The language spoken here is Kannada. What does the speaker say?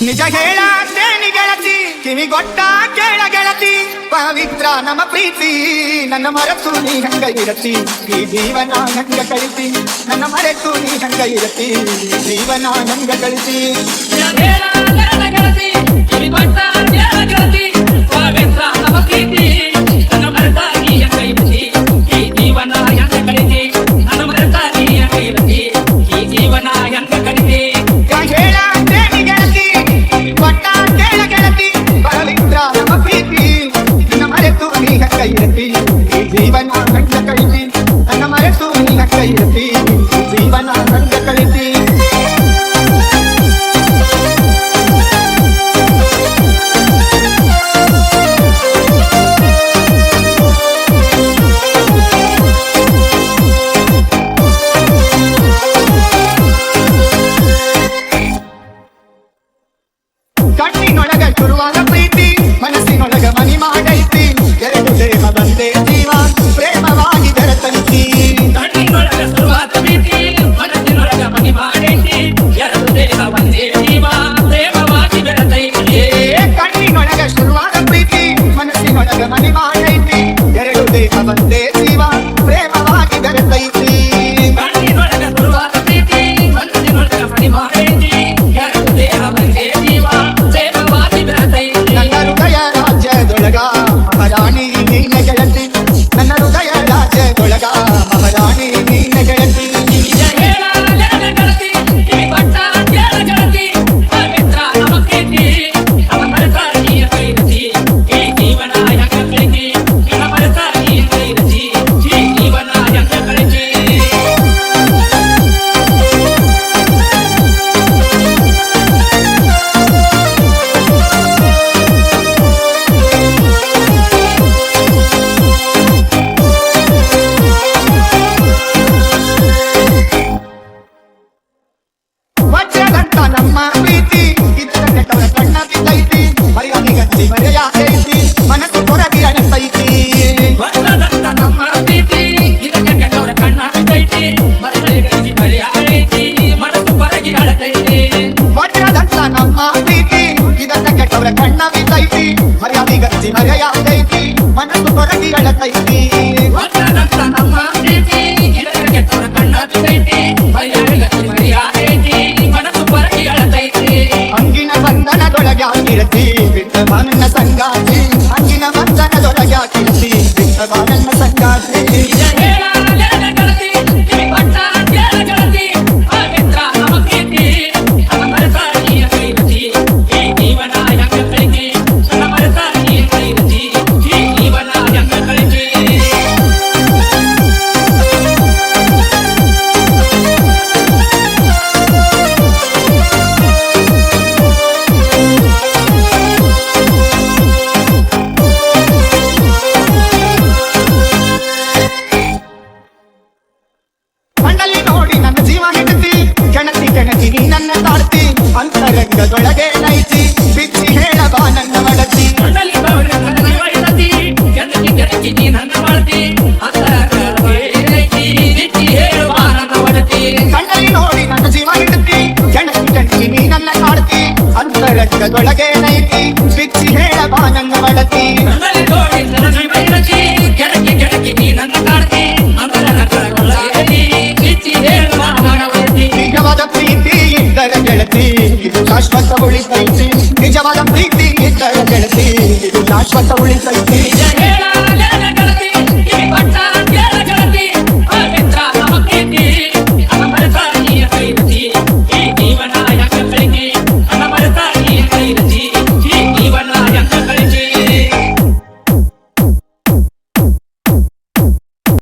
ನಿಜ ಹೇಳತ್ತೇನಿ ಗೆಳತಿ, ಕಿವಿಗೊಟ್ಟ ಕೇಳ ಗೆಳತಿ, ಪವಿತ್ರ ನಮ್ಮ ಪ್ರೀತಿ. ನನ್ನ ಮರೆತು ನೀ ಹಂಗ ಇರತಿ, ಈ ಜೀವನ ಹಂಗ ಕಳಿಸಿ. ನನ್ನ ಮರೆತು ನೀ ಹಂಗ ಇರತಿ, ಜೀವನ ಹಂಗ ಕಳಿಸಿ. ಜೀವನ ಹಂಗ ಕಳಿಸಿ, ನನ್ನ ಮರೆತು ನೀ ಹಂಗ ಇರತಿ, ಜೀವನ ಹಂಗ ಕಳಿಸಿ. ಕಣ್ಣಿನೊಳಗ ಶುರುವಾದ ಪ್ರೀತಿ, ಮನಸ್ಸಿನೊಳಗ ಮನಿ ಮಾಡೈತಿ. ಎರಡು ದೇಹ ಬಂದೇ ಜೀವ, ಪ್ರೇಮವಾಗಿ ಬೆರೆತೈತಿ. ಕಣ್ಣಿನೊಳಗ ಶುರುವಾದ ಪ್ರೀತಿ, ಮನಸ್ಸಿನೊಳಗ ಮನಿ ಮಾಡೈತಿ. ಎರಡು ದೇಹ ಬಂದೇ ಜೀವ, ಪ್ರೇಮವಾಗಿ ಬೆರೆತೈತಿ. ಕಣ್ಣಿನೊಳಗ ಶುರುವಾದ ಪ್ರೀತಿ, ಮನಸ್ಸಿನೊಳಗ ಮನಿ ಮಾಡೈತಿ. ಎರಡು ದೇಹ ಬಂದೇ ಜೀವ, ಪ್ರೇಮವಾಗಿ ಬೆರೆತೈತಿ. ಕಣ್ಣಿನೊಳಗ ಶುರುವಾದ ಪ್ರೀತಿ, ಮನಸ್ಸಿನೊಳಗ ಮನಿ ಮಾಡೈತಿ. ಎರಡು ದೇಹ ಬಂದೇ ಜೀವ, ಪ್ರೇಮವಾಗಿ ಬೆರೆತೈತಿ. ನನ್ನ ಹೃದಯ ರಾಜ್ಯದೊಳಗ ಮಹಾರಾಣಿ ನೀನ ಗೆಳತಿ, ನನ್ನ ಹೃದಯ ರಾಜ್ಯದೊಳಗ ಮಹಾರಾಣಿ ನೀನ ಗೆಳತಿ. ವಜ್ರದಂತ ನಮ್ಮ ಪ್ರೀತಿ, ಇದರ ಕೆಟ್ಟವರ ಕಣ್ಣ ಬಿದ್ದೈತಿ. ಮರ್ಯಾದೆ ಗಟ್ಟಿ ಮರೆಯಾಗೈತಿ, ಮನಸ್ಸು ಕೊರಗಿ ಅಣಸೈತಿ. ವಜ್ರದಂತ ನಮ್ಮ ಪ್ರೀತಿ, ಇದಕ್ಕೆ ಕೆಟ್ಟವರ ಕಣ್ಣ ಬಿದ್ದೈತಿ. ಮರ್ಯಾದೆ ಗಟ್ಟಿ ಮರೆಯಾಗೈತಿ, ಮನಸ್ಸು ಕೊರಗಿ ಅಳತೈತಿ. ವಜ್ರದಂತ ನಮ್ಮ ಪ್ರೀತಿ, ಇದರ ಕೆಟ್ಟವರ ಕಣ್ಣ ಬಿದ್ದೈತಿ. ಮರ್ಯಾದೆ ಗಟ್ಟಿ ಮರೆಯಾಗೈತಿ, ಮನಸ್ಸು ಕೊರಗಿ ಅಳತೈತಿ. ವಜ್ರದಂತ ನಮ್ಮ ಪ್ರೀತಿ, ಇದಕ್ಕೆ ಕೆಟ್ಟವರ ಕಣ್ಣ ಬಿದ್ದೈತಿ. ಮರ್ಯಾದೆ ಗಟ್ಟಿ ಮರೆಯಾಗೈತಿ, ಮನಸ್ಸು ಕೊರಗಿ ಅಳತೈತಿ. ಅಂಗಿನ ಬಂಧನದೊಳಗಾಗಿರತಿ, ಬಿಟ್ಟವ ನನ್ನ ಸಂಗಾತಿ. ಅಂಗಿನ ಬಂಧನದೊಳಗಾಗಿರತಿ, ಬಿಟ್ಟವ ನನ್ನ ಸಂಗಾತಿ. ಮಂಡಲಿ ನೋಡಿ ನನ್ನ ಜೀವ ಹೆಂಡತಿ, ಕೆಣತಿ ಕೆಣತಿ ನೀ ನನ್ನ ತಾಡ್ತಿ. ಅಂತರಂಗದೊಳಗೆ ನೈತಿ, ಬಿಚ್ಚಿ ಹೇಳಬಾ ನನ್ನ ಮಡತಿ. ಕಣ್ಣಲ್ಲಿ ನೋಡಿ ನನ್ನ ಜೀವ ಹೆಂಡತಿ, ಕೆಣತಿ ಕೆಣತಿ ನೀ ನನ್ನ ತಾಡ್ತಿ. ಅಂತರಂಗದೊಳಗೆ ನೈತಿ, ಬಿಚ್ಚಿ ಹೇಳಬಾ ನನ್ನ ಮಡತಿ. ನಿಜವಾದ ಪ್ರೀತಿ ಇದ್ದರ ಗೆಳತಿ, ಇದು ಶಾಶ್ವತ ಉಳಿತೈತಿ. ನಿಜವಾದ ಪ್ರೀತಿ ಇದ್ದರ ಗೆಳತಿ, ಇದು ಶಾಶ್ವತ ಉಳಿತೈತಿ.